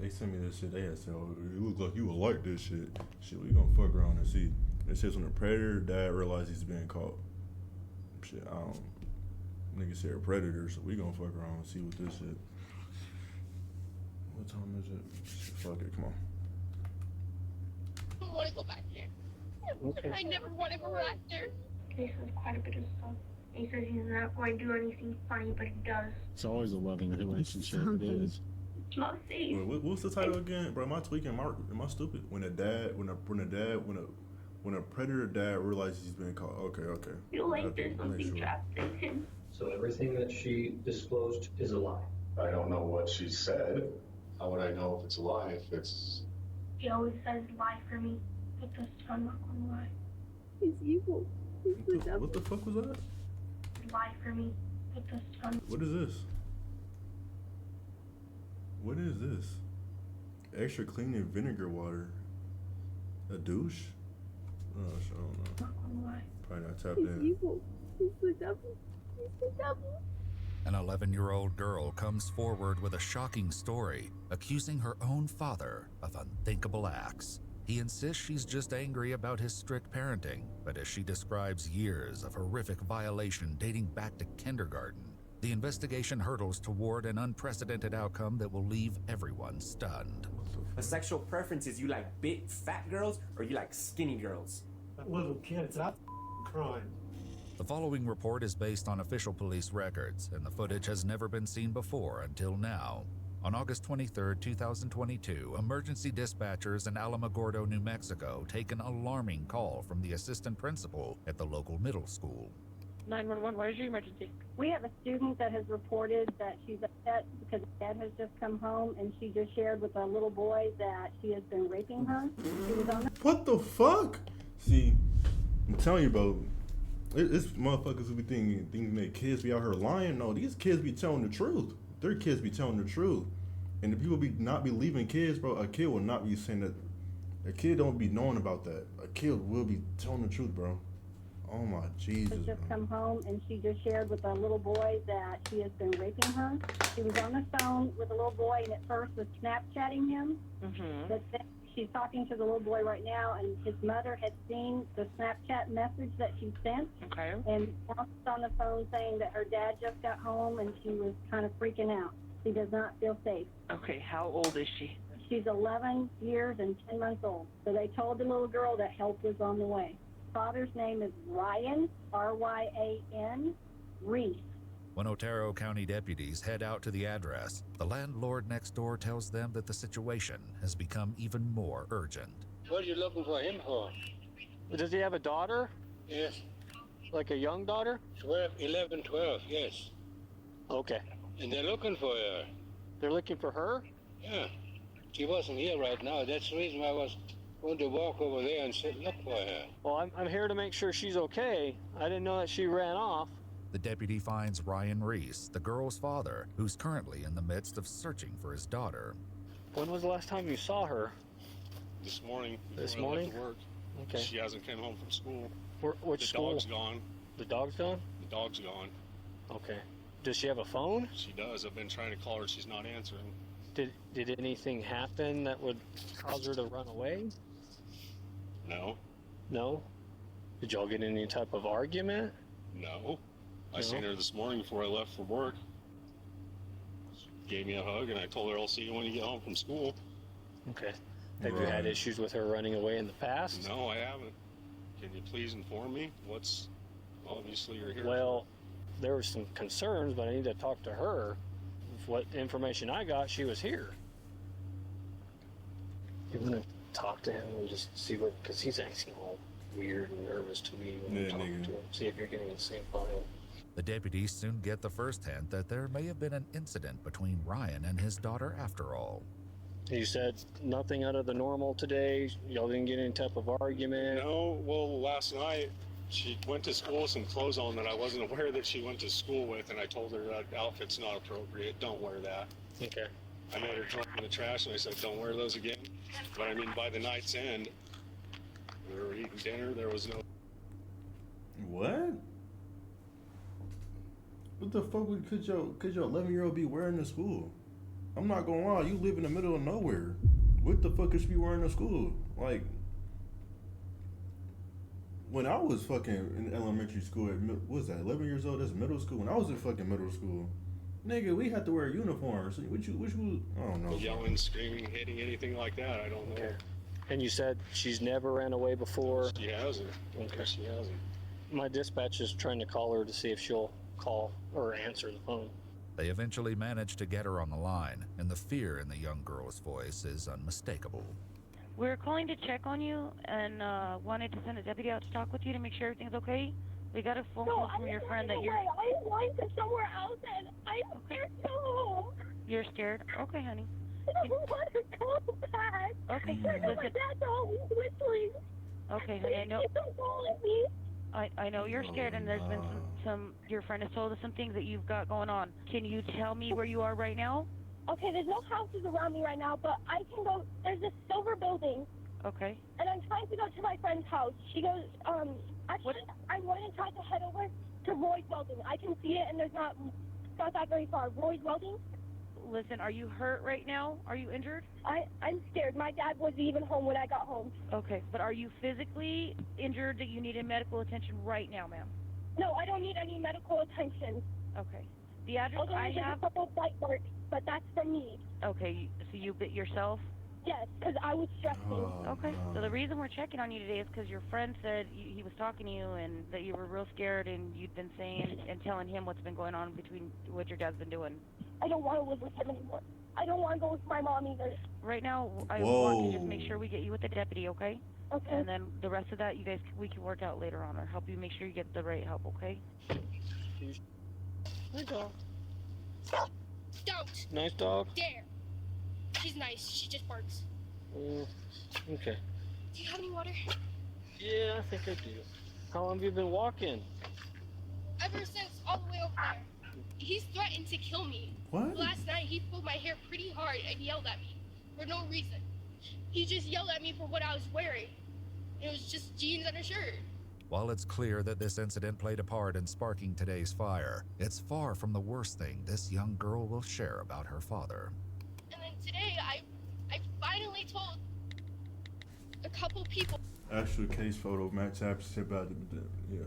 They sent me this shit. They had said, "Oh, you look like you would like this shit." Shit, we gonna fuck around and see. It says when the predator dad realizes he's being caught. Shit, I don't. Nigga said a predator, so we gonna fuck around and see what this shit. What time is it? Shit, fuck it, come on. I don't want to go back there. Okay. I never want to go back there. He says quite a bit of stuff. He says he's not going to do anything funny, but he does. It's always a loving relationship. It is. It's not safe. Wait, what's the title again, bro? Am I tweaking? Am I stupid? When a predator dad realizes he's being caught. Okay. I feel like there's something trapped in him. So everything that she disclosed is a lie. I don't know what she said. How would I know if it's a lie? If it's... He always says lie for me, but this time I'm not gonna lie. He's evil. He's the devil. What the fuck was that? Lie for me, but this time. What is this? What is this? Extra cleaning vinegar water. A douche? Oh, I don't know. I'm not gonna lie. Probably not tapped He's in. evil. He's the devil. He's the devil. An 11-year-old girl comes forward with a shocking story, accusing her own father of unthinkable acts. He insists she's just angry about his strict parenting, but as she describes years of horrific violation dating back to kindergarten, the investigation hurtles toward an unprecedented outcome that will leave everyone stunned. A sexual preference is you like big, fat girls or you like skinny girls? Little kids, that's crime. The following report is based on official police records, and the footage has never been seen before until now. On August 23, 2022, emergency dispatchers in Alamogordo, New Mexico, take an alarming call from the assistant principal at the local middle school. 911, what is your emergency? We have a student that has reported that she's upset because dad has just come home and she just shared with a little boy that she has been raping her. She was on the What the fuck? See, I'm telling you, bro. It's motherfuckers who be thinking that kids be out here lying. No, these kids be telling the truth. Their kids be telling the truth. And the people be not believing kids, bro. A kid will not be saying that. A kid don't be knowing about that. A kid will be telling the truth, bro. Oh my Jesus. has just bro. come home and she just shared with a little boy that she has been raping her. She was on the phone with a little boy and at first was Snapchatting him. Mm-hmm. But then she's talking to the little boy right now, and his mother had seen the Snapchat message that she sent. Okay. And now she's on the phone saying that her dad just got home and she was kind of freaking out. She does not feel safe. Okay, how old is she? She's 11 years and 10 months old. So they told the little girl that help was on the way. Father's name is Ryan, R-Y-A-N, Reese. When Otero County deputies head out to the address, the landlord next door tells them that the situation has become even more urgent. What are you looking for him for? Does he have a daughter? Yes. Like a young daughter? 11, 12, yes. Okay. And they're looking for her. They're looking for her? Yeah. She wasn't here right now. That's the reason why I was going to walk over there and look for her. Well, I'm here to make sure she's okay. I didn't know that she ran off. The deputy finds Ryan Reese, the girl's father, who's currently in the midst of searching for his daughter. When was the last time you saw her? This morning. This before I left morning? to work. Okay. She hasn't come home from school. Which the school? dog's gone. The dog's gone? The dog's gone. Okay. Does she have a phone? She does. I've been trying to call her. She's not answering. Did anything happen that would cause her to run away? No. No? Did y'all get in any type of argument? No. I No? seen her this morning before I left for work. She gave me a hug, and I told her I'll see you when you get home from school. Okay. Have you had issues with her running away in the past? No, I haven't. Can you please inform me? Obviously you're here. Well, there were some concerns, but I need to talk to her. What information I got, she was here. You want to talk to him and just see what, because he's acting all weird and nervous to me when I'm talking to him. See if you're getting the same file. The deputies soon get the first hint that there may have been an incident between Ryan and his daughter after all. You said nothing out of the normal today. Y'all didn't get any type of argument. No, well, last night she went to school with some clothes on that I wasn't aware that she went to school with, and I told her that outfit's not appropriate. Don't wear that. Okay. I made her throw them in the trash, and I said, don't wear those again. But I mean, by the night's end, we were eating dinner. There was no. What? What the fuck could your 11-year-old be wearing to school? I'm not gonna lie, you live in the middle of nowhere. What the fuck is she wearing to school? Like, when I was fucking in elementary school, what was that, 11 years old? That's middle school. When I was in fucking middle school, nigga, we had to wear uniforms. Which I don't know. Yelling, screaming, hitting, anything like that, I don't know. Okay. And you said she's never ran away before? She hasn't. Okay. She hasn't. My dispatch is trying to call her to see if she'll call or answer the phone. They eventually manage to get her on the line, and the fear in the young girl's voice is unmistakable. We're calling to check on you and wanted to send a deputy out to talk with you to make sure everything's okay. We got a phone call from your friend that you're... I'm going to somewhere else and I'm scared to go home. You're scared? Okay, honey. I don't want to go back. Okay, My listen. dad's always whistling. Okay, honey, I know... Please don't call at me. I know you're scared, and there's been some... Your friend has told us some things that you've got going on. Can you tell me where you are right now? Okay, there's no houses around me right now, but I can go... There's this silver building. Okay. And I'm trying to go to my friend's house. She goes, actually, I'm going to try to head over to Roy's Welding. I can see it, and it's not that very far. Roy's Welding? Listen, are you hurt right now? Are you injured? I'm scared. My dad wasn't even home when I got home. Okay, but are you physically injured that you needed medical attention right now, ma'am? No, I don't need any medical attention. Okay. The address Although I there's have... a couple of bite marks, but that's for me. Okay, so you bit yourself? Yes, because I was stressing. Okay, so the reason we're checking on you today is because your friend said he was talking to you and that you were real scared and you'd been saying and telling him what's been going on between what your dad's been doing. I don't want to live with him anymore. I don't want to go with my mom either. Right now, I want to just make sure we get you with the deputy, okay? Okay. And then the rest of that, we can work out later on or help you make sure you get the right help, okay? Hi, dog. Don't. Nice dog. Dare. She's nice. She just barks. Okay. Do you have any water? Yeah, I think I do. How long have you been walking? Ever since all the way over there. He's threatened to kill me. What? Last night he pulled my hair pretty hard and yelled at me for no reason. He just yelled at me for what I was wearing. It was just jeans and a shirt. While it's clear that this incident played a part in sparking today's fire, it's far from the worst thing this young girl will share about her father. And then today I finally told a couple people. Actual case photo match happens about yeah.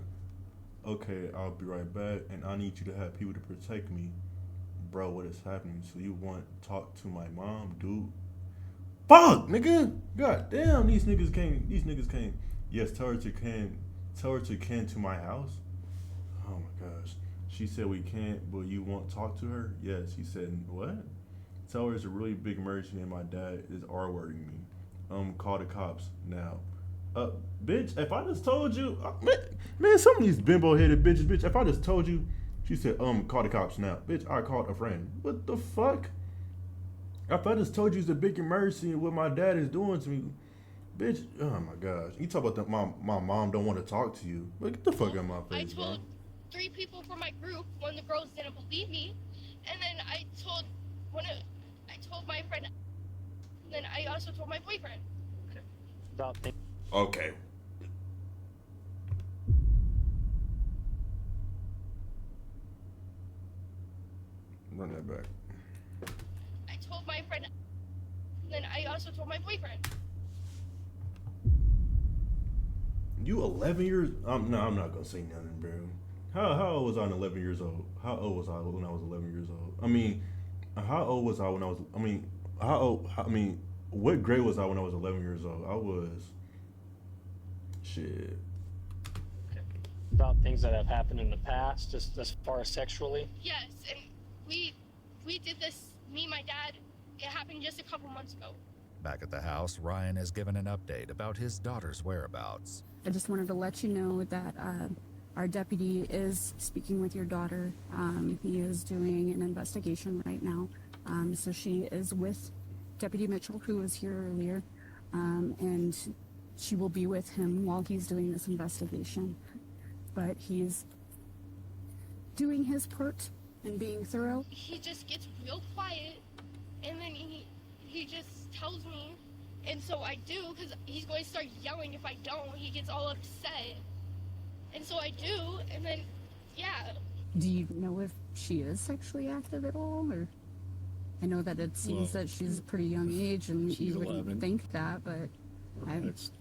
Okay, I'll be right back, and I need you to have people to protect me. Bro, what is happening? So you want to talk to my mom, dude? Fuck, nigga! God damn, these niggas came. Yes, tell her to come to my house. Oh my gosh. She said we can't, but you want to talk to her? Yes. He said, what? Tell her it's a really big emergency and my dad is R-wording me. Call the cops now. Bitch, if I just told you, man, some of these bimbo-headed bitches, bitch, if I just told you, she said, call the cops now. Bitch, I called a friend. What the fuck? If I just told you it's a big emergency and what my dad is doing to me, bitch, oh my gosh. You talk about my mom don't want to talk to you. But get the fuck out of my face, I told 3 people from my group when the girls didn't believe me, and then I told my friend, and then I also told my boyfriend. Okay. Run that back. I told my friend, and then I also told my boyfriend. You 11 years? No, I'm not gonna say nothing, bro. How old was I when 11 years old? How old was I when I was 11 years old? I mean, how old was I when I was? What grade was I when I was 11 years old? I was. Shit. About things that have happened in the past, just as far as sexually. Yes, and we did this. Me and my dad. It happened just a couple months ago. Back at the house, Ryan is given an update about his daughter's whereabouts. I just wanted to let you know that our deputy is speaking with your daughter. He is doing an investigation right now. So she is with Deputy Mitchell, who was here earlier, and she will be with him while he's doing this investigation. But he's doing his part and being thorough. He just gets real quiet, and then he just tells me, and so I do, because he's going to start yelling if I don't. He gets all upset, and so I do, and then, yeah. Do you know if she is sexually active at all, or? I know that it seems that she's a pretty young age, and she's you wouldn't 11. think that, but It's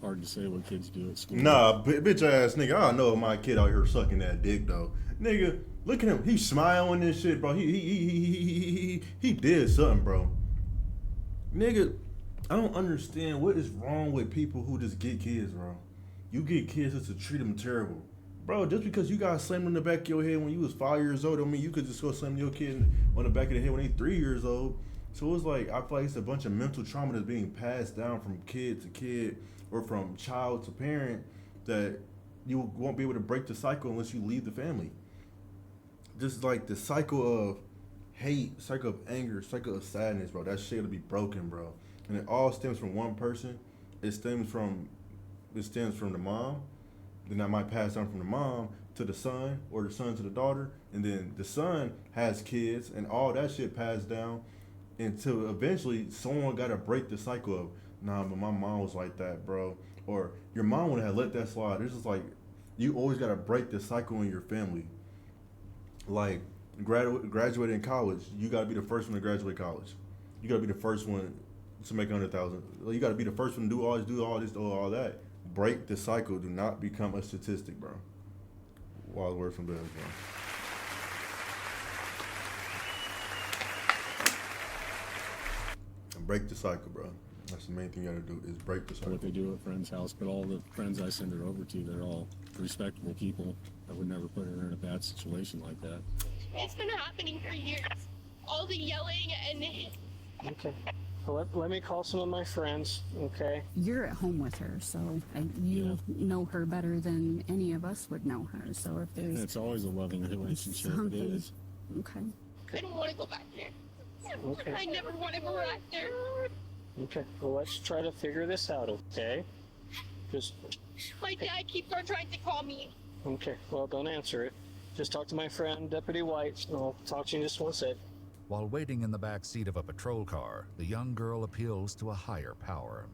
hard to say what kids do at school. Nah, bitch ass nigga. I don't know if my kid out here sucking that dick though. Nigga, look at him. He smiling and shit, bro. He did something, bro. Nigga, I don't understand what is wrong with people who just get kids, bro. You get kids just to treat them terrible. Bro, just because you got slammed in the back of your head when you was 5 years old, don't mean you could just go slam your kid on the back of the head when they 3 years old. So it's like, I feel like it's a bunch of mental trauma that's being passed down from kid to kid or from child to parent that you won't be able to break the cycle unless you leave the family. Just like the cycle of hate, cycle of anger, cycle of sadness, bro. That shit will be broken, bro. And it all stems from one person. It stems from the mom. Then that might pass down from the mom to the son, or the son to the daughter, and then the son has kids, and all that shit passed down until eventually someone got to break the cycle of, nah, but my mom was like that, bro. Or your mom would have let that slide. It's just like, you always got to break the cycle in your family. Like, graduating in college, you got to be the first one to graduate college. You got to be the first one to make 100,000. You got to be the first one to do all that. Break the cycle. Do not become a statistic, bro. Wild word from Biz, bro. And break the cycle, bro. That's the main thing you gotta do is break the cycle. What they do at friend's house, but all the friends I send her over to, they're all respectable people. I would never put her in a bad situation like that. It's been happening for years. All the yelling and... Okay. Well, let me call some of my friends, okay? you're at home with her, so you know her better than any of us would know her. So if there's It's always a loving relationship. It something, is. okay. I don't want to go back there. Okay. I never want to go back there. Okay. Well, let's try to figure this out, okay? Just... My dad keeps on trying to call me. Okay. Well, don't answer it. Just talk to my friend, Deputy White, and I'll talk to you in just one sec. While waiting in the back seat of a patrol car, the young girl appeals to a higher power.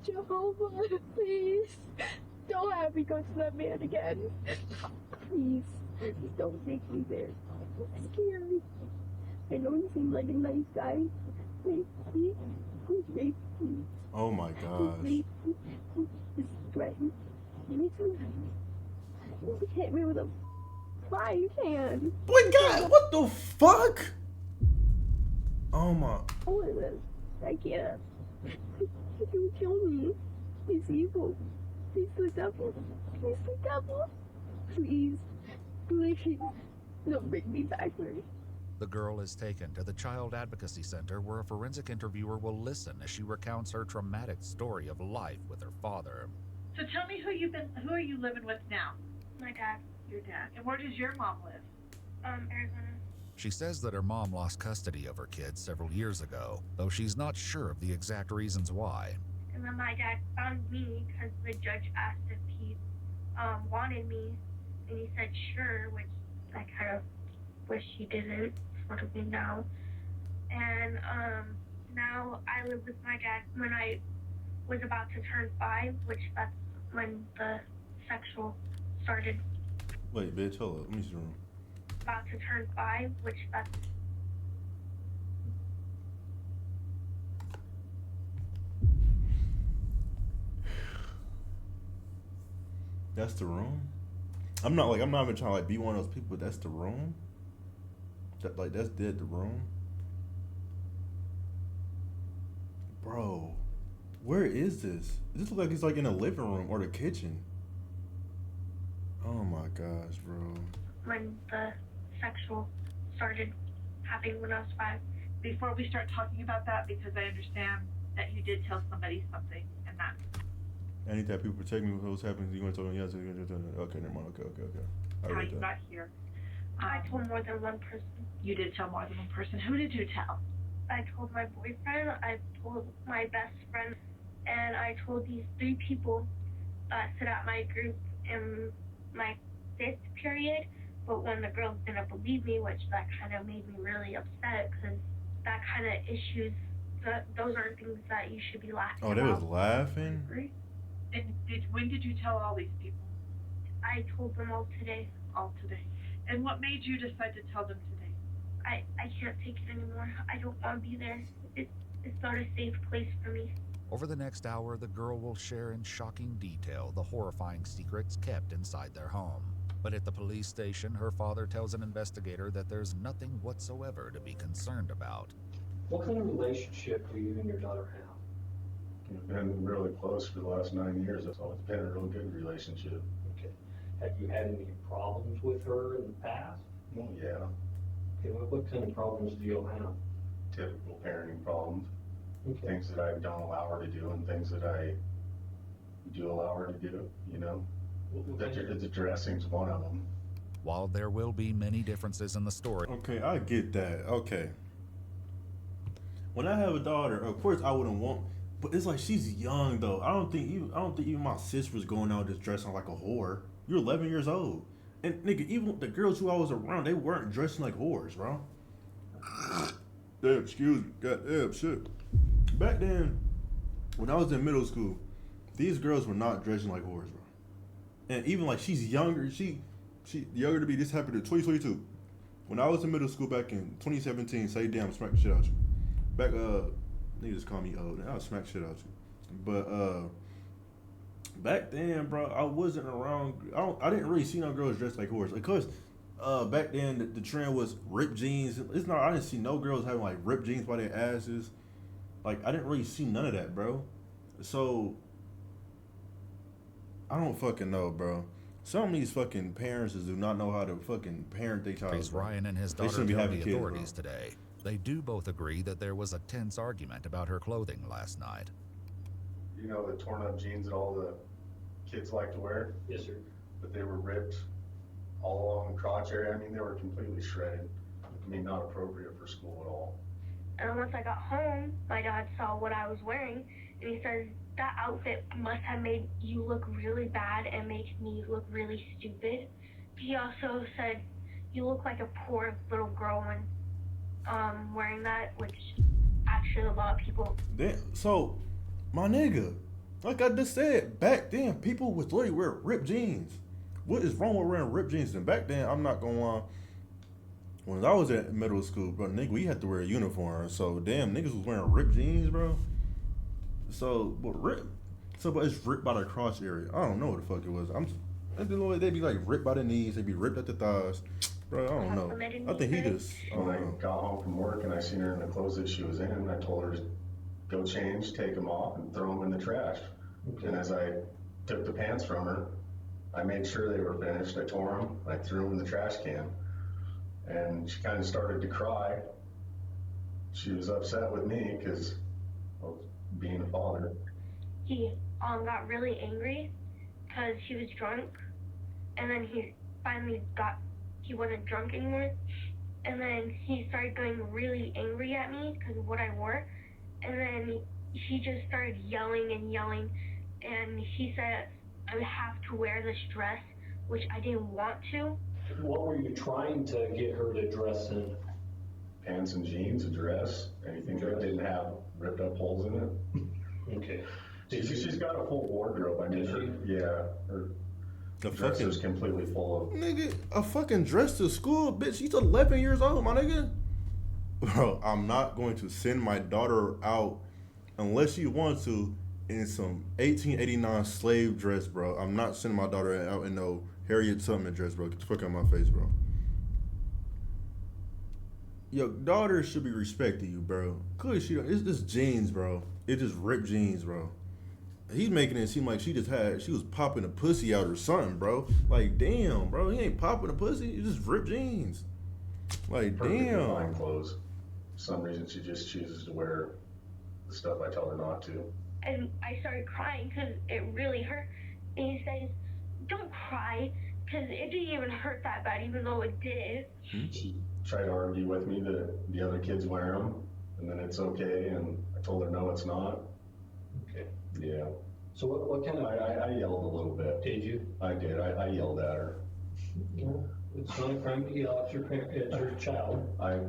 Jehovah, please, don't have me go to that man again. Please, don't take me there. It's scary. I know he seems like a nice guy. Please, please. Oh my gosh. Please, just threaten me too. Hit me with a frying pan. Boy, God, what the fuck? Oh my. What is this? I can't. He will kill me. He's evil. He's the devil. He's the devil. Please, please, don't bring me backwards. The girl is taken to the Child Advocacy Center where a forensic interviewer will listen as she recounts her traumatic story of life with her father. So tell me who are you living with now? My dad. Your dad. And where does your mom live? Arizona. She says that her mom lost custody of her kids several years ago, though she's not sure of the exact reasons why. And then my dad found me because the judge asked if he wanted me, and he said sure, which I kind of wish he didn't, sort of me now. And now I live with my dad when I was about to turn 5, which that's when the sexual started. Wait, bitch, hold up. Let me see the room. About to turn 5, which that's... That's the room? I'm not even trying to like be one of those people, but that's the room? That's dead the room? Bro, where is this? This looks like it's like in the living room or the kitchen. Oh my gosh, bro. When the sexual started happening when I was 5. Before we start talking about that, because I understand that you did tell somebody something, and that... Anytime people protect me from what's happening, you want to tell me yes, okay, never mind, okay. I How read you that. got here. I told more than one person. You did tell more than one person. Who did you tell? I told my boyfriend, I told my best friend, and I told these 3 people that sit at my group in my 5th period. But when the girls didn't believe me, which that kind of made me really upset, because that kind of issues, those aren't things that you should be laughing Oh, they about. was laughing? And when did you tell all these people? I told them all today. All today. And what made you decide to tell them today? I can't take it anymore. I don't want to be there. It's not a safe place for me. Over the next hour, the girl will share in shocking detail the horrifying secrets kept inside their home. But at the police station, her father tells an investigator that there's nothing whatsoever to be concerned about. What kind of relationship do you and your daughter have? We've been really close for the last 9 years. It's always been a real good relationship. Okay. Have you had any problems with her in the past? Well, yeah. Okay, what kind of problems do you have? Typical parenting problems. Okay. Things that I don't allow her to do and things that I do allow her to do, you know? The dressing's one of them. While there will be many differences in the story. Okay, I get that. Okay. When I have a daughter, of course I wouldn't want, but it's like she's young though. I don't think even my sister was going out just dressing like a whore. You're 11 years old. And nigga, even the girls who I was around, they weren't dressing like whores, bro. Damn, excuse me. Goddamn shit. Back then, when I was in middle school, these girls were not dressing like whores, bro. And even like she's younger, she younger to me. This happened in 2022. When I was in middle school back in 2017, say damn, smack the shit out you. Back niggas call me old. I'll smack shit out you. But back then, bro, I wasn't around. I didn't really see no girls dressed like whores. Because back then the trend was ripped jeans. I didn't see no girls having like ripped jeans by their asses. Like I didn't really see none of that, bro. So I don't fucking know, bro. Some of these fucking parents do not know how to fucking parent their child. Ryan and his daughter tell the authorities today. They do both agree that there was a tense argument about her clothing last night. You know the torn up jeans that all the kids like to wear? Yes, sir. But they were ripped all along the crotch area. I mean, they were completely shredded. I mean, not appropriate for school at all. And then once I got home, my dad saw what I was wearing, and he says, that outfit must have made you look really bad and makes me look really stupid. He also said, you look like a poor little girl when wearing that, which actually a lot of people... So, my nigga, like I just said, back then, people would literally wear ripped jeans. What is wrong with wearing ripped jeans? And back then, I'm not gonna lie, when I was at middle school, bro, nigga, we had to wear a uniform. So, damn, niggas was wearing ripped jeans, bro. So, but it's ripped by the crotch area. I don't know what the fuck it was. They'd be like ripped by the knees. They'd be ripped at the thighs. Bro, I don't know. I think he just. When I got home from work and I seen her in the clothes that she was in, I told her to go change, take them off, and throw them in the trash. Okay. And as I took the pants from her, I made sure they were finished. I tore them. I threw them in the trash can. And she kind of started to cry. She was upset with me because, well, being a father. He got really angry because he was drunk, and then he finally he wasn't drunk anymore, and then he started getting really angry at me because of what I wore, and then he just started yelling, and he said I would have to wear this dress, which I didn't want to. What were you trying to get her to dress in? Pants and jeans, a dress, anything that didn't have ripped up holes in it. Okay. She's got a full wardrobe. I mean, her dress is completely full of. Nigga, a fucking dress to school, bitch. She's 11 years old, my nigga. Bro, I'm not going to send my daughter out unless she wants to in some 1889 slave dress, bro. I'm not sending my daughter out in no Harriet Tubman dress, bro. Get the fuck out of my face, bro. Your daughter should be respecting you, bro. Cause it's just jeans, bro. It's just ripped jeans, bro. He's making it seem like she was popping a pussy out or something, bro. Like, damn, bro, he ain't popping a pussy. It's just ripped jeans. Like, damn. Fine clothes. For some reason, she just chooses to wear the stuff I tell her not to. And I started crying because it really hurt. And he says, don't cry, because it didn't even hurt that bad, even though it did. She tried to argue with me that the other kids wear them, and then it's okay, and I told her, no, it's not. Okay. Yeah. So what kind of... I yelled a little bit. Did you? I did. I yelled at her. Well, it's not a crime to yell at your child.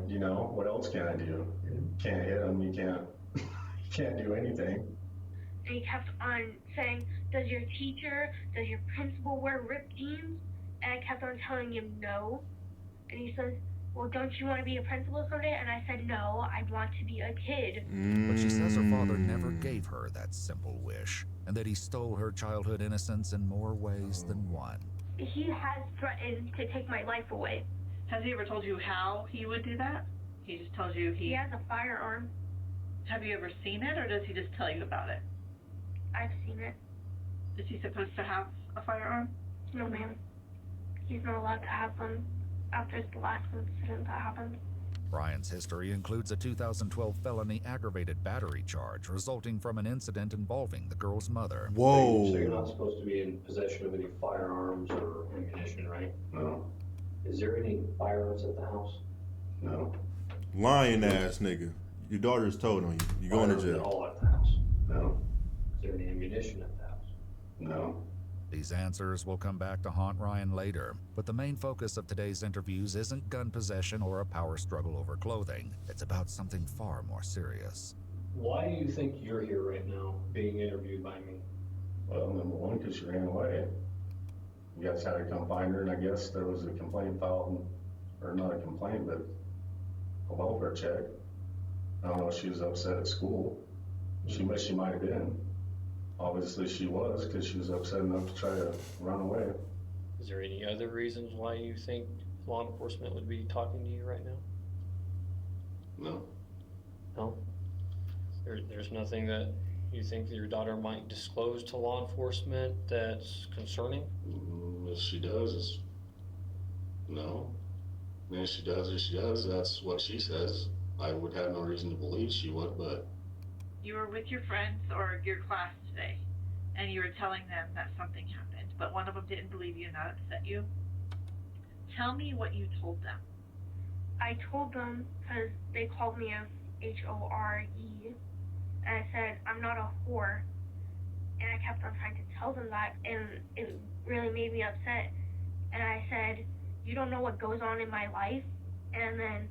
You know, what else can I do? Can't hit them. You can't do anything. And he kept on saying, does your principal wear ripped jeans? And I kept on telling him no. And he says, well, don't you want to be a principal someday? And I said, no, I want to be a kid. But she says her father never gave her that simple wish, and that he stole her childhood innocence in more ways than one. He has threatened to take my life away. Has he ever told you how he would do that? He just tells you He has a firearm. Have you ever seen it, or does he just tell you about it? I've seen it. Is he supposed to have a firearm? No, ma'am. He's not allowed to have them after the last incident that happened. Ryan's history includes a 2012 felony aggravated battery charge resulting from an incident involving the girl's mother. Whoa. So you're not supposed to be in possession of any firearms or ammunition, right? No. Is there any firearms at the house? No. Lying ass nigga. Your daughter's told on you. You going to Firearms at jail. all at the house? No. Is there any ammunition at the house? No. These answers will come back to haunt Ryan later, but the main focus of today's interviews isn't gun possession or a power struggle over clothing. It's about something far more serious. Why do you think you're here right now, being interviewed by me? Well, number one, because she ran away. You guys had to come find her, and I guess there was a complaint filed, or not a complaint, but a welfare check. I don't know if she was upset at school. She might have been. Obviously she was, because she was upset enough to try to run away. Is there any other reasons why you think law enforcement would be talking to you right now? No. No? There's nothing that you think that your daughter might disclose to law enforcement that's concerning? If she does, no. I mean, if she does, that's what she says. I would have no reason to believe she would, but... You were with your friends or your class today, and you were telling them that something happened, but one of them didn't believe you and that upset you. Tell me what you told them. I told them because they called me a H-O-R-E, and I said, I'm not a whore. And I kept on trying to tell them that, and it really made me upset. And I said, you don't know what goes on in my life? And then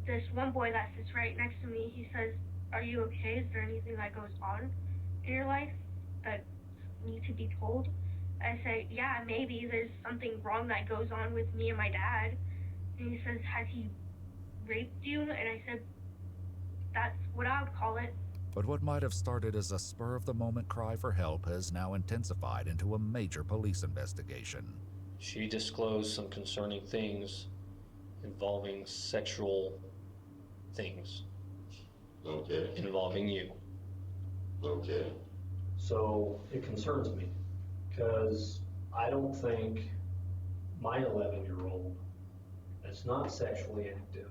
this one boy that sits right next to me, he says, are you okay? Is there anything that goes on in your life that need to be told? I say, yeah, maybe there's something wrong that goes on with me and my dad. And he says, has he raped you? And I said, that's what I would call it. But what might have started as a spur-of-the-moment cry for help has now intensified into a major police investigation. She disclosed some concerning things involving sexual things. Okay. Involving you. Okay. So it concerns me because I don't think my 11-year-old that's not sexually active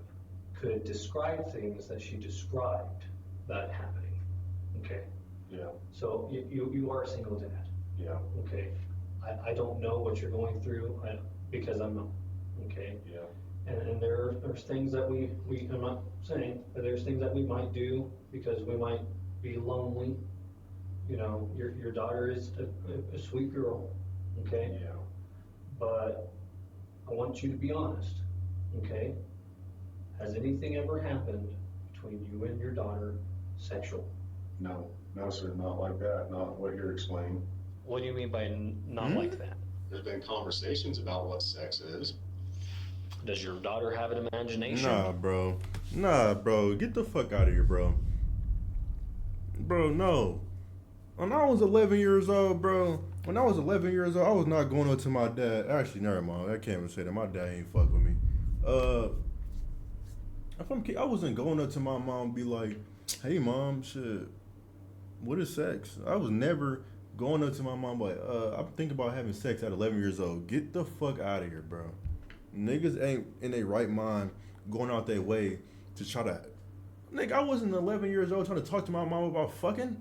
could describe things that she described that happening. Okay. Yeah. So you are a single dad. Yeah. Okay. I don't know what you're going through because I'm not. Okay. Yeah. And there's things that we I'm not saying, but there's things that we might do because we might be lonely. You know, your daughter is a sweet girl, okay? Yeah. But I want you to be honest, okay? Has anything ever happened between you and your daughter sexual? No, sir, not like that, not what you're explaining. What do you mean by not like that? There's been conversations about what sex is. Does your daughter have an imagination? Nah, bro. Get the fuck out of here, bro. Bro, no. When I was 11 years old, bro, I was not going up to my dad. Actually, never mind. I can't even say that. My dad ain't fuck with me. I wasn't going up to my mom and be like, hey, mom, shit, what is sex? I was never going up to my mom like, I'm thinking about having sex at 11 years old. Get the fuck out of here, bro. Niggas ain't in their right mind going out their way to try to... Nigga, I wasn't 11 years old trying to talk to my mom about fucking.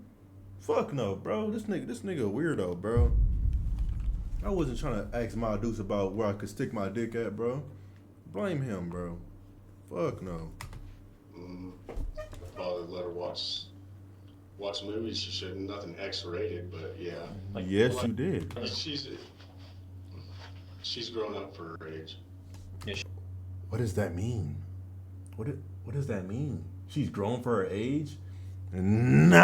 Fuck no, bro. This nigga a weirdo, bro. I wasn't trying to ask my deuce about where I could stick my dick at, bro. Blame him, bro. Fuck no. Father let her watch movies. She shouldn't. Nothing X-rated, but yeah. Yes, you did. She's grown up for her age. What does that mean? What does that mean? She's grown for her age? Nah.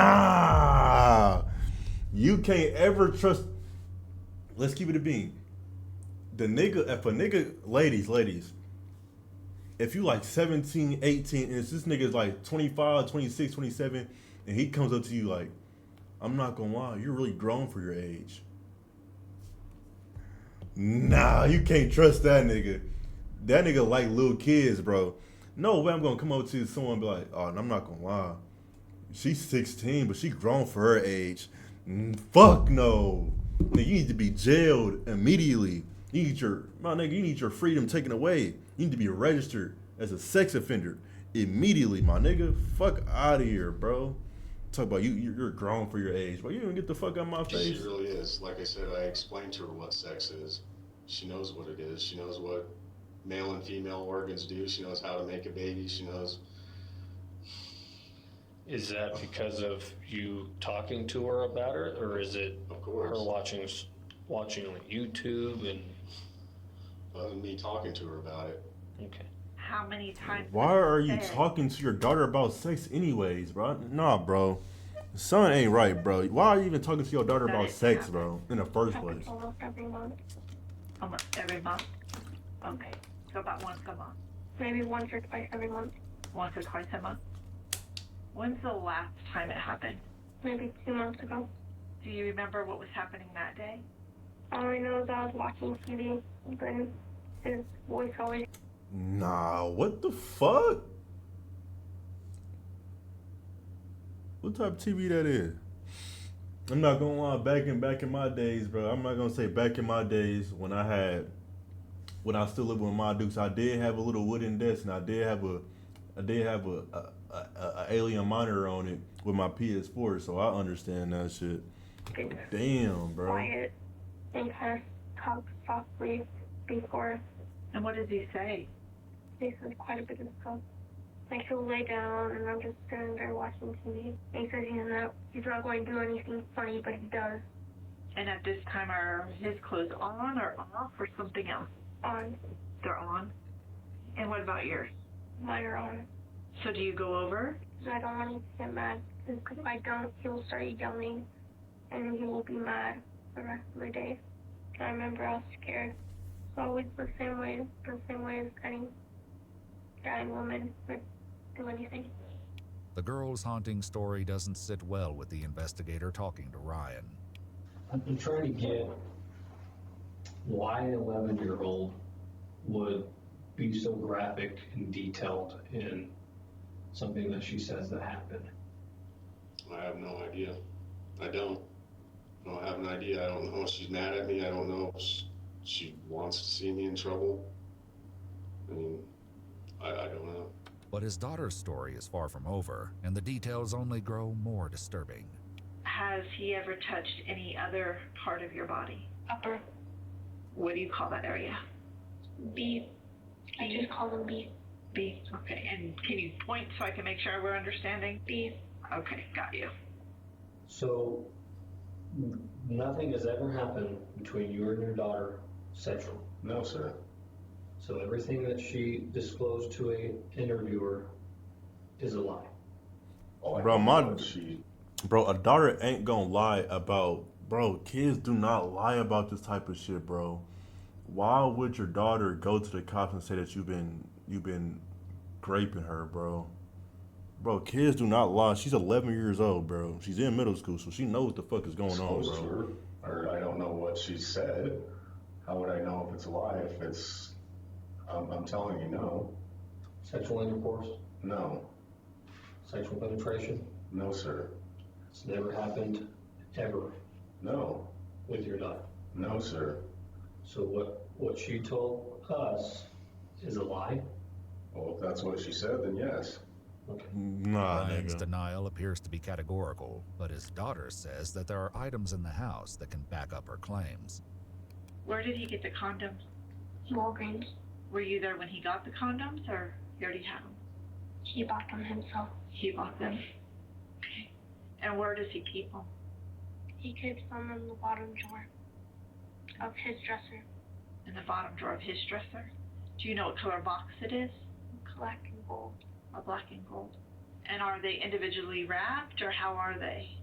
You can't ever trust. Let's keep it a bean. If a nigga, ladies, if you like 17, 18, and it's this nigga's like 25, 26, 27, and he comes up to you like, I'm not gonna lie, you're really grown for your age. Nah, you can't trust that nigga. That nigga like little kids, bro. No way I'm gonna come up to someone and be like, oh, I'm not gonna lie. She's 16, but she grown for her age. Fuck no. Nigga, you need to be jailed immediately. You need your freedom taken away. You need to be registered as a sex offender immediately, my nigga. Fuck out of here, bro. Talk about you're grown for your age, bro. You don't get the fuck out of my face. She really is. Like I said, I explained to her what sex is. She knows what it is. She knows what male and female organs do. She knows how to make a baby. She knows. Is that because of you talking to her about it, or is it her watching on YouTube and? Me talking to her about it. Okay. How many times? Why are you talking to your daughter about sex anyways, bro? Nah, bro. Son ain't right, bro. Why are you even talking to your daughter about sex, bro, in the first place? Almost every month. Almost every month? Okay. So about once a month? Maybe once or twice every month. Once or twice a month? When's the last time it happened? Maybe 2 months ago. Do you remember what was happening that day? All I know is I was watching TV, but his voice always... Nah, what the fuck? What type of TV that is? I'm not gonna lie, back in my days, bro. I'm not gonna say back in my days when I still lived with my dukes, I did have a little wooden desk and I did have a alien monitor on it with my PS4, so I understand that shit. Damn, bro. Quiet and kind of talk softly before. And what does he say? He says quite a bit of stuff. Like he'll lay down and I'm just sitting there watching TV. And he says he's not going to do anything funny, but he does. And at this time, are his clothes on or off or something else? On. They're on? And what about yours? Mine are on. So do you go over? I don't want him to get mad, because if I don't, he will start yelling, and he will be mad the rest of the day. I remember I was scared. It's always the same way as any guy and woman would do anything. The girl's haunting story doesn't sit well with the investigator talking to Ryan. I've been trying to get why an 11-year-old would be so graphic and detailed in something that she says that happened. I have no idea. I don't have an idea. I don't know if she's mad at me. I don't know if she wants to see me in trouble. I mean, I don't know. But his daughter's story is far from over, and the details only grow more disturbing. Has he ever touched any other part of your body? Upper. What do you call that area? B. I just call them B. B. Okay. And can you point so I can make sure we're understanding? B. Okay, got you. So, nothing has ever happened between you and your daughter sexual? No, sir. So everything that she disclosed to a interviewer is a lie? Bro, a daughter ain't gonna lie about, bro, kids do not lie about this type of shit, bro. Why would your daughter go to the cops and say that you've been raping her, bro? Bro, kids do not lie. She's 11 years old, bro. She's in middle school, so she knows what the fuck is going on, bro. Or I don't know what she said. How would I know if it's a lie? If it's, I'm telling you, no. Sexual intercourse? No. Sexual penetration? No, sir. It's never happened, ever? No. With your daughter? No, sir. So what she told us is a lie? Well, if that's what she said, then yes. Okay. Nah, Ryan's nigga. denial appears to be categorical, but his daughter says that there are items in the house that can back up her claims. Where did he get the condoms? Walgreens. Were you there when he got the condoms, or he already had them? He bought them himself. He bought them. Okay. And where does he keep them? He keeps them in the bottom drawer of his dresser. In the bottom drawer of his dresser? Do you know what color box it is? Black and gold. A black and gold. And are they individually wrapped, or how are they?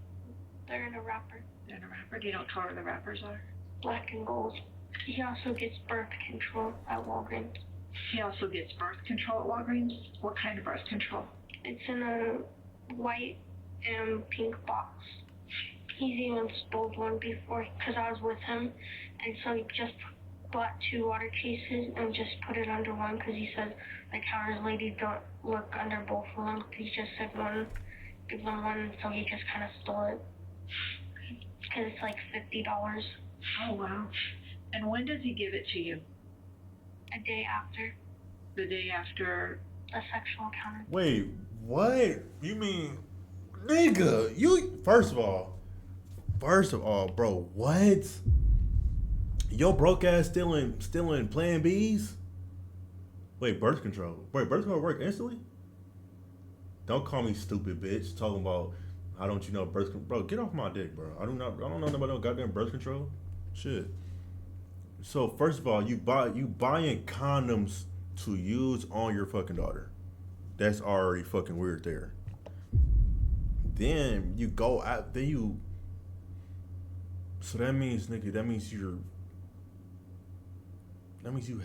They're in a wrapper. They're in a wrapper. Do you know what color the wrappers are? Black and gold. He also gets birth control at Walgreens. He also gets birth control at Walgreens. What kind of birth control? It's in a white and pink box. He's even stole one before because I was with him, and so he just bought 2 water cases and just put it under one because he said like how his ladies don't look under both of them. He just said one, give them one, so he just kind of stole it because it's like $50. Oh wow! And when does he give it to you? A day after The day after. the sexual encounter. Wait, what? You mean, nigga? You first of all, bro, what? Your broke ass stealing Plan Bs? Wait, birth control. Wait, birth control work instantly? Don't call me stupid, bitch. Talking about how don't you know birth control? Bro, get off my dick, bro. I don't know nobody about goddamn birth control. Shit. So first of all, you buying condoms to use on your fucking daughter. That's already fucking weird there. Then you go out, so that means, nigga, that means you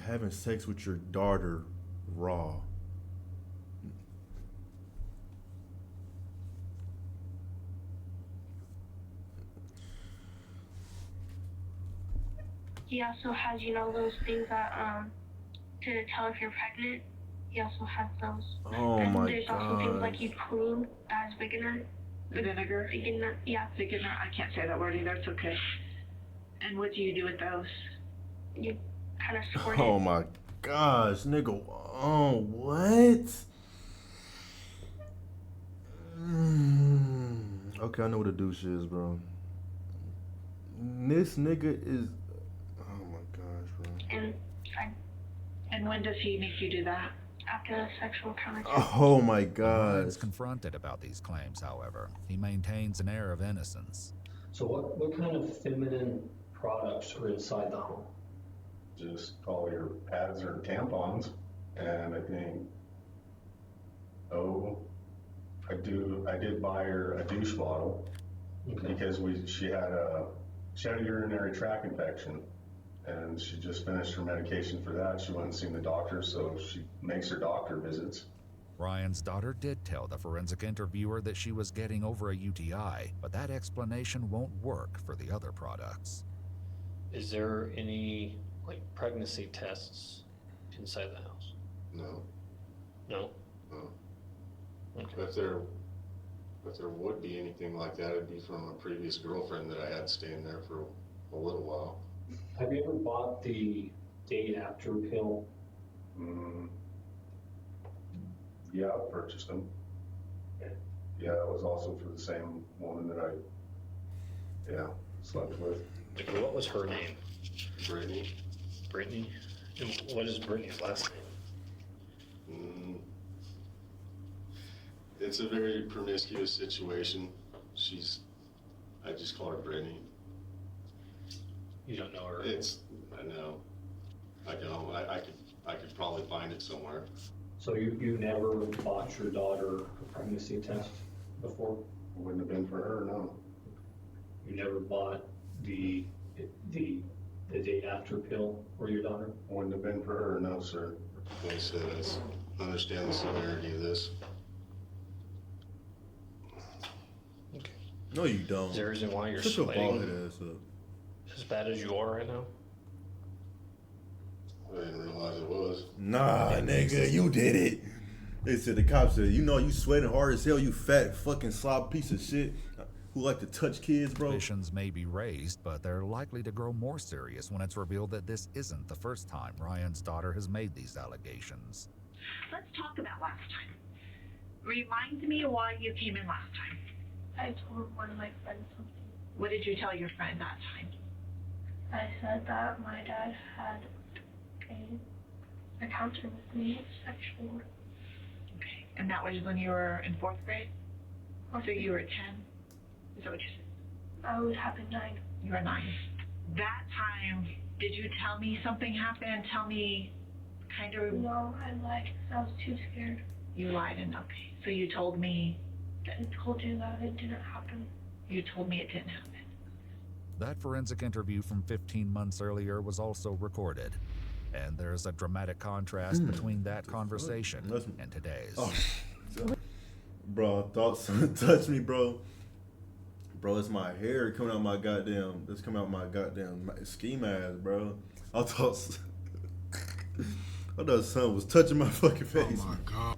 having sex with your daughter raw. He also has, those things that, to tell if you're pregnant. He also has those. Oh and my there's also things God. like you clean, that is Vigener. Vinegar? Vigener, yeah. Vigener, I can't say that word either, it's okay. And what do you do with those? You kind of squirt Oh it. my gosh, nigga. Oh, what? Okay, I know what a douche is, bro. This nigga is. Oh my gosh, bro. And when does he make you do that? After the sexual encounter. Oh my When god. Ryan's confronted about these claims, however, he maintains an air of innocence. So what kind of feminine products are inside the home? Just all your pads or tampons, and I think, I did buy her a douche bottle because she had a urinary tract infection, and she just finished her medication for that. She went and seen the doctor, so she makes her doctor visits. Ryan's daughter did tell the forensic interviewer that she was getting over a UTI, but that explanation won't work for the other products. Is there any pregnancy tests inside the house? No. No? No. Okay. If there would be anything like that, it'd be from a previous girlfriend that I had staying there for a little while. Have you ever bought the day after pill? Yeah, I purchased them. Yeah, it was also for the same woman that I slept with. What was her name? Brittany. Brittany? And what is Brittany's last name? It's a very promiscuous situation. I just call her Brittany. You don't know her? I know. I don't. I could probably find it somewhere. So you never bought your daughter a pregnancy test before? Wouldn't have been for her, no. You never bought the day after pill for your daughter? Wouldn't have been for her, no, sir. Like I said, I understand the severity of this. No, you don't. Is there a reason why you're Shut your sweating bald-head ass up. as bad as you are right now? I didn't realize it was. Nah, nigga, you did it. They said, the cops said, you sweating hard as hell, you fat fucking slob piece of shit who like to touch kids, bro. Suspicions may be raised, but they're likely to grow more serious when it's revealed that this isn't the first time Ryan's daughter has made these allegations. Let's talk about last time. Remind me why you came in last time. I told one of my friends something. What did you tell your friend that time? I said that my dad had an encounter with me sexually. Okay. And that was when you were in 4th grade? So you were 10? Is that what you said? I would have been 9. You were 9. That time, did you tell me something happened? Tell me kind of... No, I lied. I was too scared. You lied, and okay. So you told me... I told you that it didn't happen. You told me it didn't happen. That forensic interview from 15 months earlier was also recorded. And there's a dramatic contrast between that conversation and today's. Oh, bro, thought someone touched me, bro. Bro, it's my hair coming out my goddamn. It's coming out my goddamn ski mask, bro. I thought someone was touching my fucking face. Oh my god.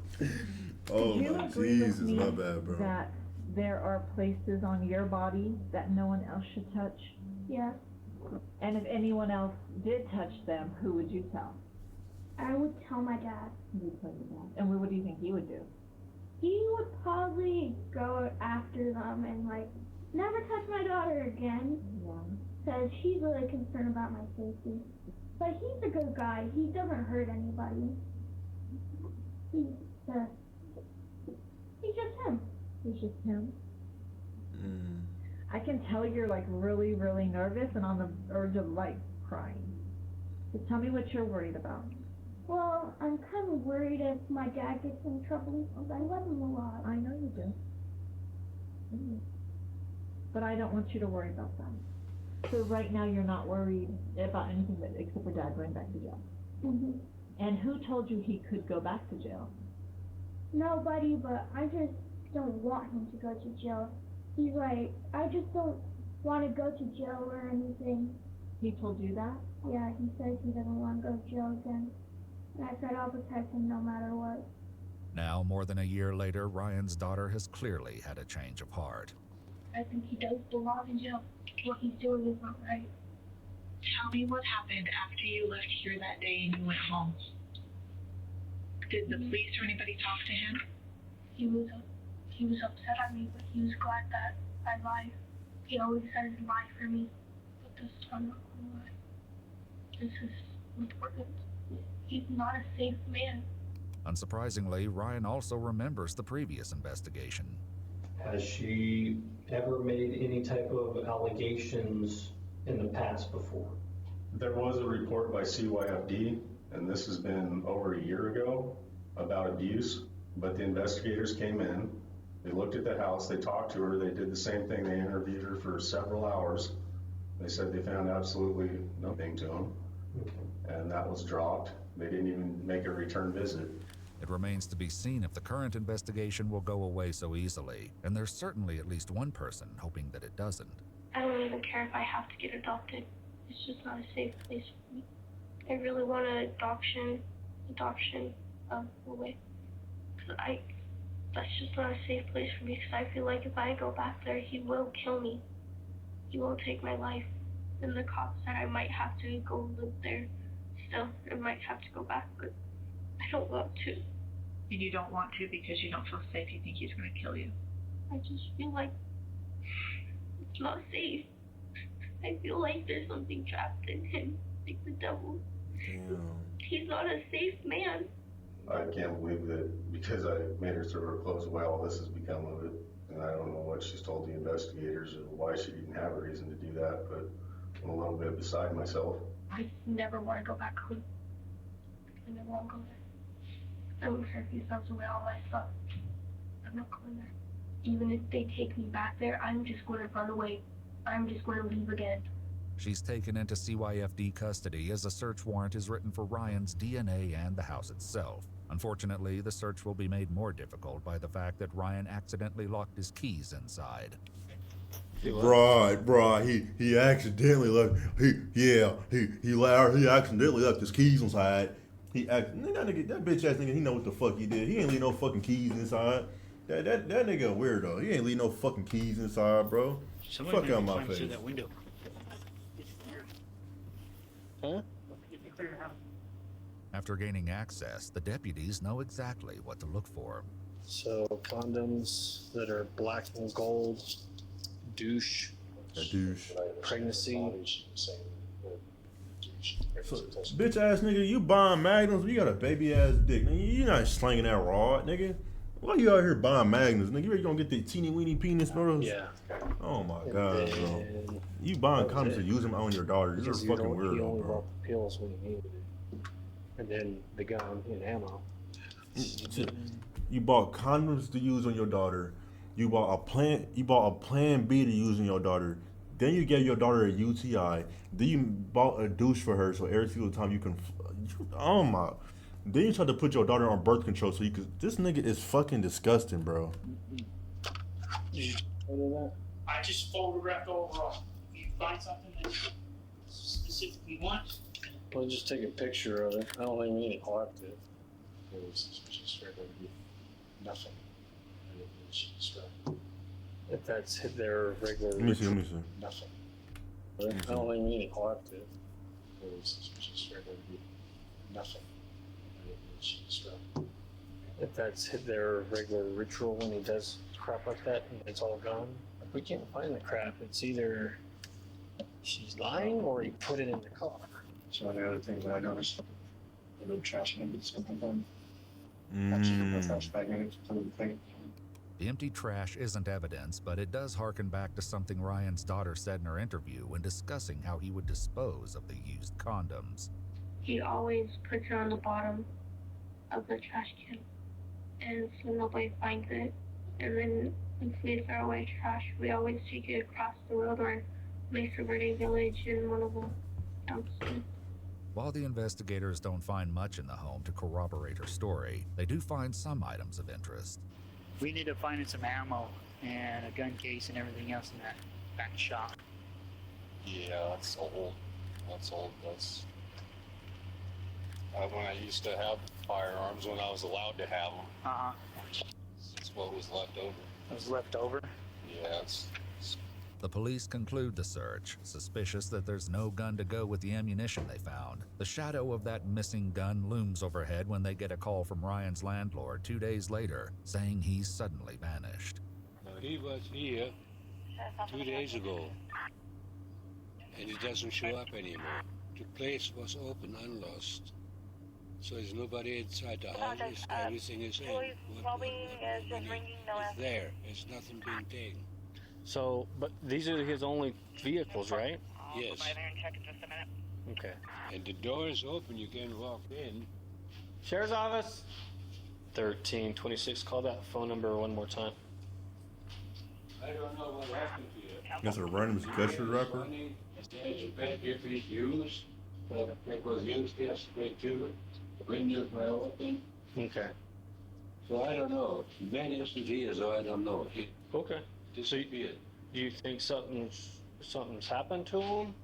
Oh Do you my agree with Jesus, me my bad, bro. that there are places on your body that no one else should touch? Yeah. And if anyone else did touch them, who would you tell? I would tell my dad. You would tell your dad. And what do you think he would do? He would probably go after them and like never touch my daughter again. Yeah. Because he's really concerned about my safety. But he's a good guy. He doesn't hurt anybody. He's just him. He's just him? I can tell you're like really, really nervous and on the verge of like crying. So tell me what you're worried about. Well, I'm kind of worried if my dad gets in trouble because I love him a lot. I know you do. But I don't want you to worry about that. So right now you're not worried about anything except for Dad going back to jail. Mm-hmm. And who told you he could go back to jail? Nobody, but I just don't want him to go to jail. He's like, I just don't want to go to jail or anything. He told you that? Yeah, he says he doesn't want to go to jail again. And I said I'll protect him no matter what. Now, more than a year later, Ryan's daughter has clearly had a change of heart. I think he does belong in jail. What he's doing is not right. Tell me what happened after you left here that day and you went home. Did the police or anybody talk to him? He was upset at me, but he was glad that I lied. He always says lie for me, but this time I'm not gonna lie. This is important. He's not a safe man. Unsurprisingly, Ryan also remembers the previous investigation. Has she ever made any type of allegations in the past before? There was a report by CYFD, and this has been over a year ago, about abuse, but the investigators came in, they looked at the house, they talked to her, they did the same thing, they interviewed her for several hours. They said they found absolutely nothing to him, and that was dropped. They didn't even make a return visit. It remains to be seen if the current investigation will go away so easily, and there's certainly at least one person hoping that it doesn't. I don't even care if I have to get adopted. It's just not a safe place for me. I really want an adoption away. That's just not a safe place for me because I feel like if I go back there, he will kill me. He will take my life. And the cops said I might have to go live there still. I might have to go back, but I don't want to. And you don't want to because you don't feel safe. You think he's going to kill you. I just feel like it's not safe. I feel like there's something trapped in him, like the devil. Damn. He's not a safe man. I can't believe that because I made her through her clothes well, this has become of it. And I don't know what she's told the investigators or why she didn't have a reason to do that, but I'm a little bit beside myself. I never want to go back home. I never want to go there. I don't care if he throws away all my stuff. I'm not going there. Even if they take me back there, I'm just going to run away. I'm just going to leave again. She's taken into CYFD custody as a search warrant is written for Ryan's DNA and the house itself. Unfortunately, the search will be made more difficult by the fact that Ryan accidentally locked his keys inside. Right, he accidentally left. He accidentally left his keys inside. That bitch ass nigga, he know what the fuck he did. He ain't leave no fucking keys inside. That nigga a weirdo. He ain't leave no fucking keys inside, bro. Fuck out my face. Through that window. Huh? After gaining access, the deputies know exactly what to look for. So condoms that are black and gold, douche, pregnancy. So, bitch ass nigga, you buying magnums? You got a baby ass dick, nigga. You not slinging that rod, nigga. Why you out here buying magnums, nigga? You ready gonna get the teeny weeny penis, bro? Yeah. Oh my god, bro. You buying condoms to use them on your daughter? You're a fucking weirdo, He only bro. bought the pills when he needed it, and then the gun and ammo. You bought condoms to use on your daughter. You bought a plan B to use on your daughter. Then you gave your daughter a UTI. Then you bought a douche for her, so every single time Oh my. Then you tried to put your daughter on birth control so you could. This nigga is fucking disgusting, bro. Did you tell her I just photographed overall. If you find something that you specifically want, that? Well, just take a picture of it. I don't think we need to collect it. It was just right over nothing. I didn't think she distracted. If that's hit their regular. Let me see. Nothing. I don't think we need to collect it. It was just right over nothing. I didn't think she distracted. If that's hit their regular ritual when he does crap like that and it's all gone. If we can't find the crap, it's either she's lying or he put it in the car. So the other thing that I noticed, a little trash can be something done. Actually, put trash bag in it to the thing. The empty trash isn't evidence, but it does harken back to something Ryan's daughter said in her interview when discussing how he would dispose of the used condoms. He always puts it on the bottom of the trash can, and so nobody finds it. And then if we throw away trash, we always take it across the road or Mesa Verde Village in one of the dumpsters. While the investigators don't find much in the home to corroborate her story, they do find some items of interest. we need to find some ammo and a gun case and everything else in that back shop. Yeah, that's old. That's when I used to have firearms, when I was allowed to have them. Uh-huh. That's what was left over. It was left over? Yeah, it's The police conclude the search, suspicious that there's no gun to go with the ammunition they found. The shadow of that missing gun looms overhead when they get a call from Ryan's landlord 2 days later, saying he's suddenly vanished. He was here 2 days ago, and he doesn't show up anymore. The place was open, unlocked, so there's nobody inside the house. Everything is in. It's there. It's nothing being taken. So, but these are his only vehicles, right? Yes. Okay. And the door is open. You can walk in. Sheriff's office. 1326. Call that phone number one more time. I don't know what happened to you. That's a random Gusher rapper. It was used yesterday too. The windows were open. Okay. So I don't know. Man is here, so I don't know. He Okay. disappeared. Do you think something's happened to him?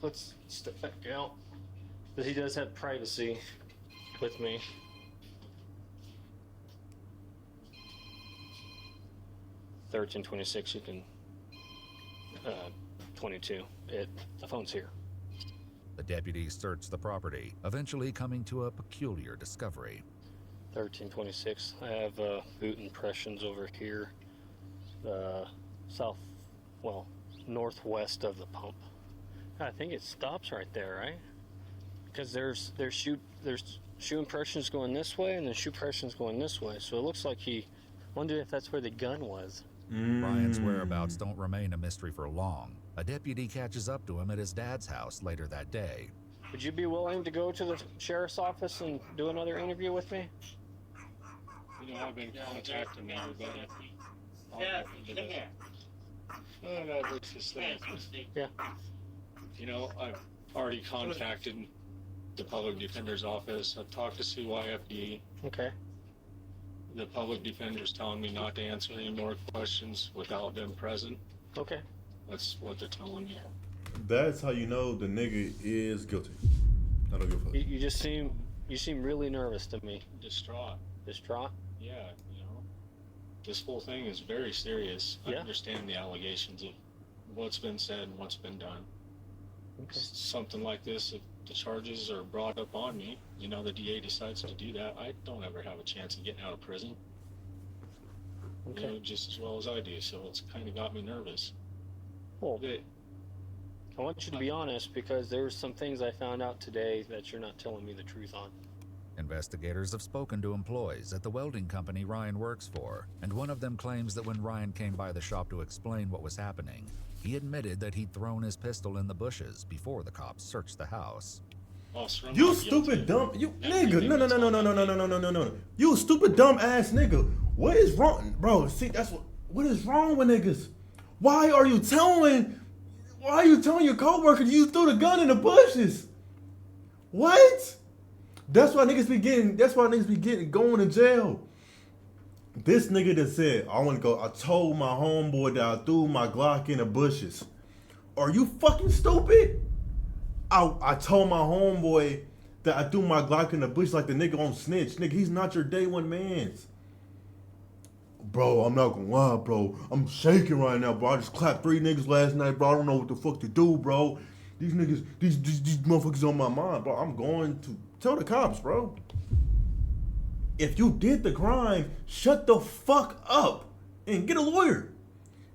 Let's step back out. But he does have privacy with me. $1326. You can. 22. The phone's here. The deputies search the property, eventually coming to a peculiar discovery. 1326. I have boot impressions over here, northwest of the pump. I think it stops right there, right? Because there's shoe impressions going this way, and the shoe impressions going this way. So it looks like he wondered if that's where the gun was. Ryan's whereabouts don't remain a mystery for long. A deputy catches up to him at his dad's house later that day. Would you be willing to go to the sheriff's office and do another interview with me? You know, I've been contacting everybody. Yeah, come here. That's just thing. Yeah. You know, I've already contacted the public defender's office. I've talked to CYFD. Okay. The public defender's telling me not to answer any more questions without them present. Okay. That's what they're telling me. That's how you know the nigga is guilty. I don't give a fuck. You seem really nervous to me. Distraught. Distraught? Yeah, you know, this whole thing is very serious. I Yeah. understand the allegations of what's been said and what's been done. Okay. Something like this, if the charges are brought up on me, you know, the DA decides to do that, I don't ever have a chance of getting out of prison. Okay. You know, just as well as I do, so it's kind of got me nervous. Well, I want you to be honest, because there's some things I found out today that you're not telling me the truth on. Investigators have spoken to employees at the welding company Ryan works for, and one of them claims that when Ryan came by the shop to explain what was happening, he admitted that he'd thrown his pistol in the bushes before the cops searched the house. You stupid dumb nigga. No. You stupid dumb ass nigga. What is wrong, bro? See, that's what is wrong with niggas? Why are you telling your coworker you threw the gun in the bushes? What? That's why niggas be getting going to jail. This nigga that said, I told my homeboy that I threw my Glock in the bushes. Are you fucking stupid? I told my homeboy that I threw my Glock in the bush like the nigga on Snitch. Nigga, he's not your day one mans. Bro, I'm not gonna lie, bro. I'm shaking right now, bro. I just clapped 3 niggas last night, bro. I don't know what the fuck to do, bro. These niggas, these motherfuckers on my mind, bro. I'm going to tell the cops, bro. If you did the crime, shut the fuck up and get a lawyer.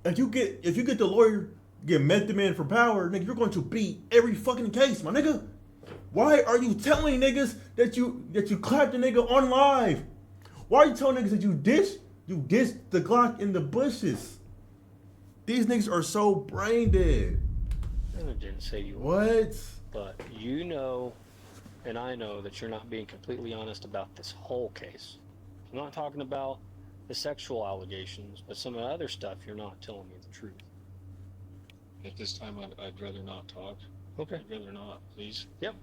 If you get the lawyer, get method man for power, nigga, you're going to beat every fucking case, my nigga. Why are you telling niggas that you clapped the nigga on live? Why are you telling niggas that you dished the Glock in the bushes? These niggas are so brain dead. I didn't say you were. What? But you know, and I know that you're not being completely honest about this whole case. I'm not talking about the sexual allegations, but some of the other stuff, you're not telling me the truth. At this time, I'd rather not talk. Okay. I'd rather not, please. Yep.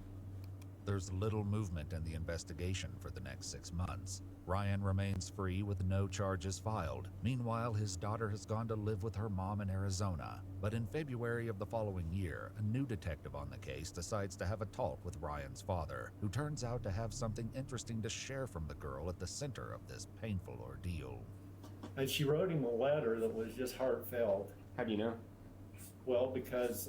There's little movement in the investigation for the next 6 months. Ryan remains free with no charges filed. Meanwhile, his daughter has gone to live with her mom in Arizona. But in February of the following year, a new detective on the case decides to have a talk with Ryan's father, who turns out to have something interesting to share from the girl at the center of this painful ordeal. And she wrote him a letter that was just heartfelt. How do you know? Well, because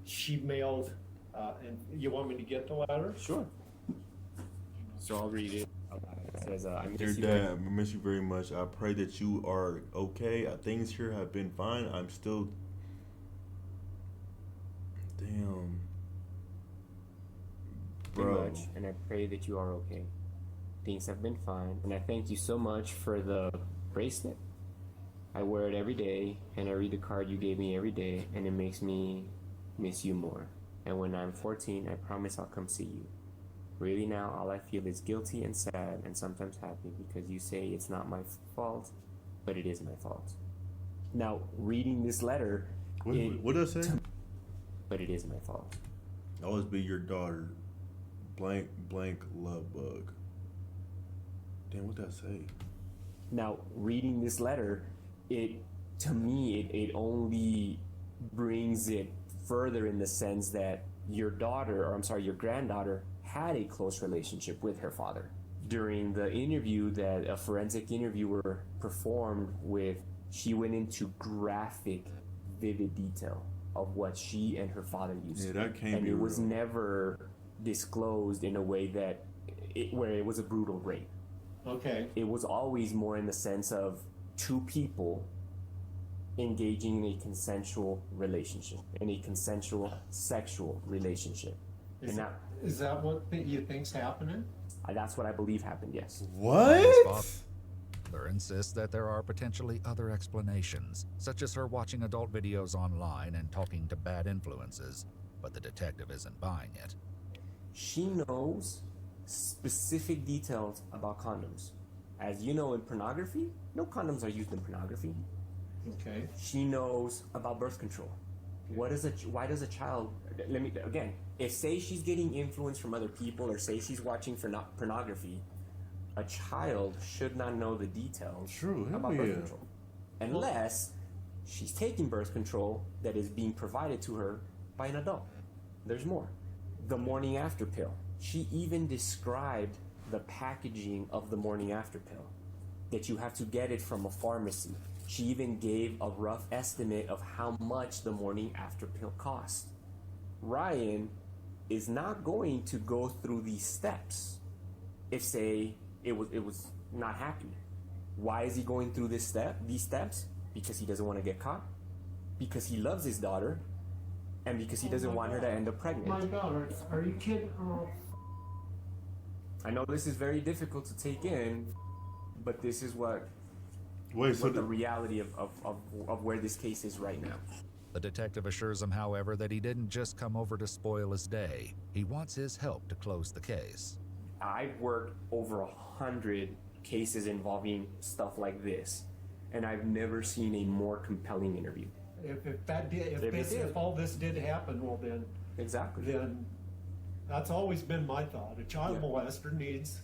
she mailed, and you want me to get the letter? Sure. So I'll read it. It says, Dear Dad, I miss you very much. I pray that you are okay. Things here have been fine. I'm still... Damn. Bro. Much, and I pray that you are okay. Things have been fine, and I thank you so much for the bracelet. I wear it every day, and I read the card you gave me every day, and it makes me miss you more. And when I'm 14, I promise I'll come see you. Really now, all I feel is guilty and sad and sometimes happy because you say it's not my fault, but it is my fault. Now, reading this letter... What does it say? But it is my fault. Always be your daughter. Blank, love bug. Damn, what does that say? Now, reading this letter, to me, it only brings it further in the sense that your granddaughter had a close relationship with her father. During the interview that a forensic interviewer performed with, she went into graphic, vivid detail of what she and her father used. Yeah, that can't and be it was real. never disclosed in a way that where it was a brutal rape. Okay. It was always more in the sense of two people engaging in a consensual relationship, in a consensual sexual relationship. Is that what you think's happening? That's what I believe happened, yes. What? Father insists that there are potentially other explanations, such as her watching adult videos online and talking to bad influences, but the detective isn't buying it. She knows specific details about condoms. As you know, in pornography, no condoms are used in pornography. Okay. She knows about birth control. Why does a child, if say she's getting influence from other people or say she's watching for pornography, a child should not know the details about birth control. Unless she's taking birth control that is being provided to her by an adult. There's more. The morning after pill. She even described the packaging of the morning after pill, that you have to get it from a pharmacy. She even gave a rough estimate of how much the morning after pill cost. Ryan is not going to go through these steps if, say, it was not happy. Why is he going through these steps? Because he doesn't want to get caught, because he loves his daughter, and because he doesn't want her to end up pregnant. My daughter, are you kidding? Oh. I know this is very difficult to take in, but this is what the reality of where this case is right now. The detective assures him, however, that he didn't just come over to spoil his day. He wants his help to close the case. I've worked over 100 cases involving stuff like this, and I've never seen a more compelling interview. If all this did happen, well then. Exactly. Then That's always been my thought. A child molester needs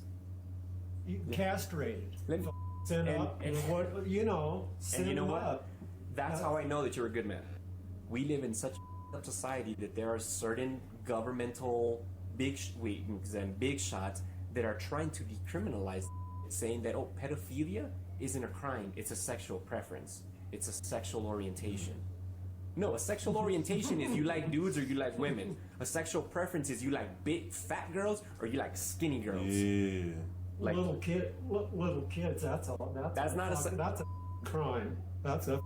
castrated. Send up, what you know. And you know what? Up. That's how I know that you're a good man. We live in such a society that there are certain governmental big wings and big shots that are trying to decriminalize, saying that pedophilia isn't a crime; it's a sexual preference. It's a sexual orientation. No, a sexual orientation is you like dudes or you like women. A sexual preference is you like big fat girls or you like skinny girls. Yeah. Like, little kids. That's all. That's not that's a crime. That's a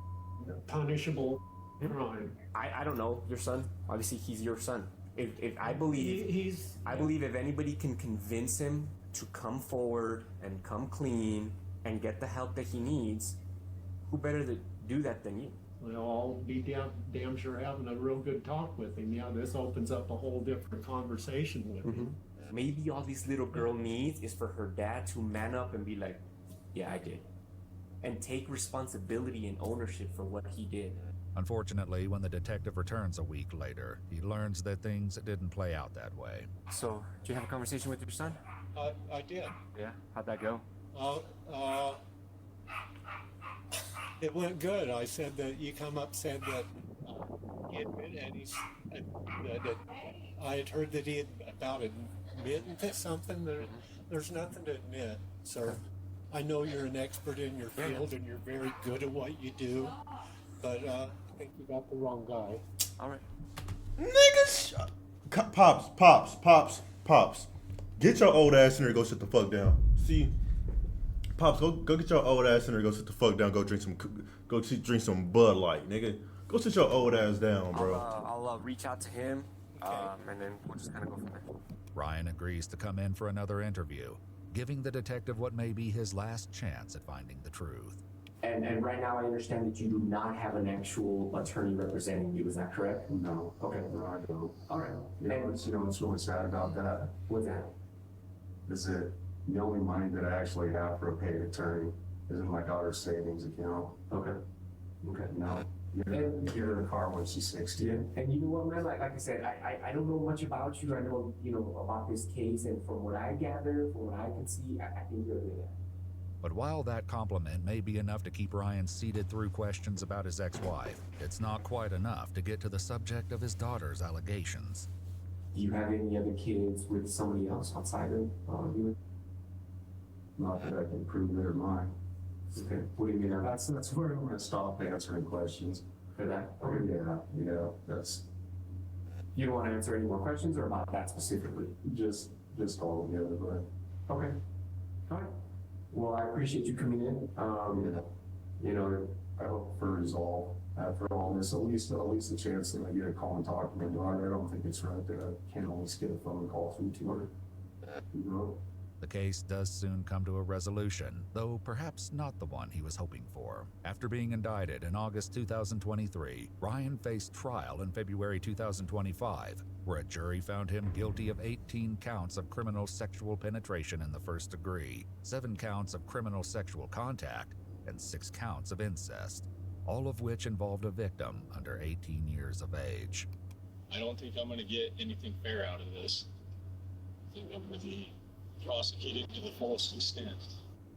punishable crime. I don't know your son. Obviously, he's your son. If I believe I believe if anybody can convince him to come forward and come clean and get the help that he needs, who better to do that than you? We'll all be damn sure having a real good talk with him. Yeah, this opens up a whole different conversation with him. Maybe all this little girl needs is for her dad to man up and be like, yeah, I did. And take responsibility and ownership for what he did. Unfortunately, when the detective returns a week later, he learns that things didn't play out that way. So, did you have a conversation with your son? I did. Yeah? How'd that go? It went good. I said that you come up said that he admitted, and that I had heard that he had about admitting to something. There's nothing to admit, sir. I know you're an expert in your field and you're very good at what you do, but I think you got the wrong guy. All right. Niggas, Pops. Get your old ass in there and go sit the fuck down. See, Pops, go get your old ass in there and go sit the fuck down. Go drink some Bud Light, nigga. Go sit your old ass down, bro. I'll reach out to him, and then we'll just kind of go from there. Ryan agrees to come in for another interview, giving the detective what may be his last chance at finding the truth. And right now I understand that you do not have an actual attorney representing you, is that correct? No. Okay. No, I don't. All right. You know what's really sad about that? What's that? Is that the only money that I actually have for a paid attorney is in my daughter's savings account. Okay. No. Get her a car when she's 16. And you know what, man? Like I said, I don't know much about you. I know, about this case, and from what I gather, from what I can see, I think you're good. But while that compliment may be enough to keep Ryan seated through questions about his ex-wife, it's not quite enough to get to the subject of his daughter's allegations. Do you have any other kids with somebody else outside of you? Not that I can prove they're mine. Okay. What do you mean? That's where I'm gonna stop answering questions. For that? Okay. Yeah, that's. You don't want to answer any more questions, or about that specifically? Just all together, but. Okay. All right. Well, I appreciate you coming in. I hope for resolve after all this, at least a chance that I get a call and talk to my daughter. I don't think it's right that I can't always get a phone call through to her. The case does soon come to a resolution, though perhaps not the one he was hoping for. After being indicted in August 2023, Ryan faced trial in February 2025, where a jury found him guilty of 18 counts of criminal sexual penetration in the first degree, 7 counts of criminal sexual contact, and 6 counts of incest, all of which involved a victim under 18 years of age. I don't think I'm going to get anything fair out of this. I think I'm going to be prosecuted to the fullest extent.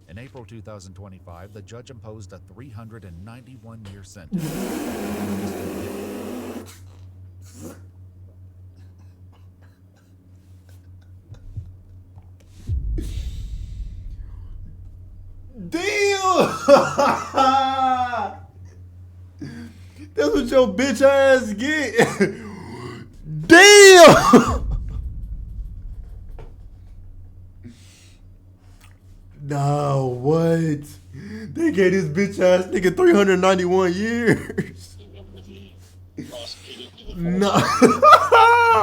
In April 2025, the judge imposed a 391-year sentence. Damn! That's what your bitch ass get. Damn! No, what? They gave this bitch ass nigga 391 years. No.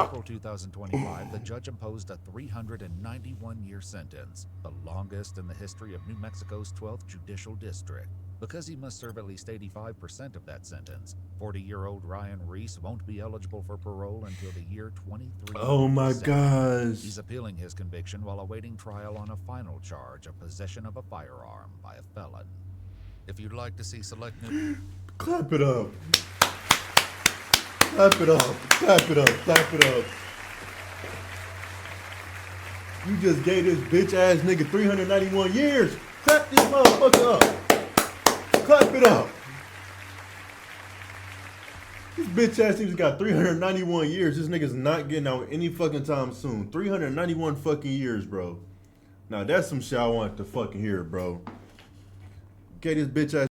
April 2025, the judge imposed a 391-year sentence, the longest in the history of New Mexico's 12th Judicial District. Because he must serve at least 85% of that sentence, 40-year-old Ryan Reese won't be eligible for parole until the year 23. Oh my gosh. He's appealing his conviction while awaiting trial on a final charge of possession of a firearm by a felon. If you'd like to see select new... Clap it up. Clap it up. Clap it up. Clap it up. You just gave this bitch ass nigga 391 years. Clap this motherfucker up. Clap it up. This bitch ass nigga's got 391 years. This nigga's not getting out any fucking time soon. 391 fucking years, bro. Now that's some shit I want to fucking hear, bro. Gave this bitch ass